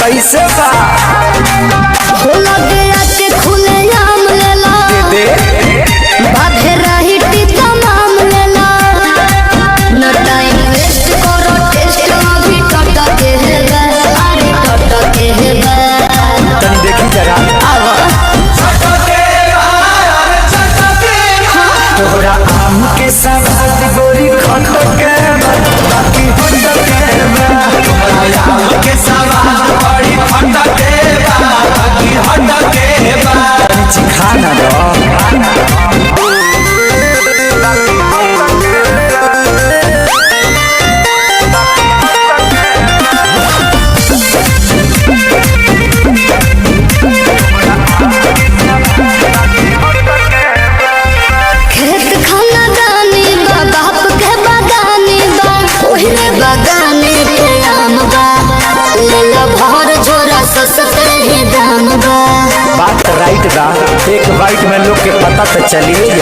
कैसे बा हो लगे आके खुले आम लेला दे बाधे रही टीका माम लेला न टाइम वेस्ट करो टेस्ट अभी टटके है अरे टटके है तनी देखी जरा तोहरा आम के सवाद गोरी खटके बाकी हटके तोहरा आम के सवाद बड़ी खटके बाकी हटके तनी चिखा ना दो खेत खाना दानी बा बाप के बागानी बा ओहरे बागाने पे आम बा लेला भर झोरा सस्ते ही दाम बा बात राइट बा एक बाइट में लोग के पता तो चलिए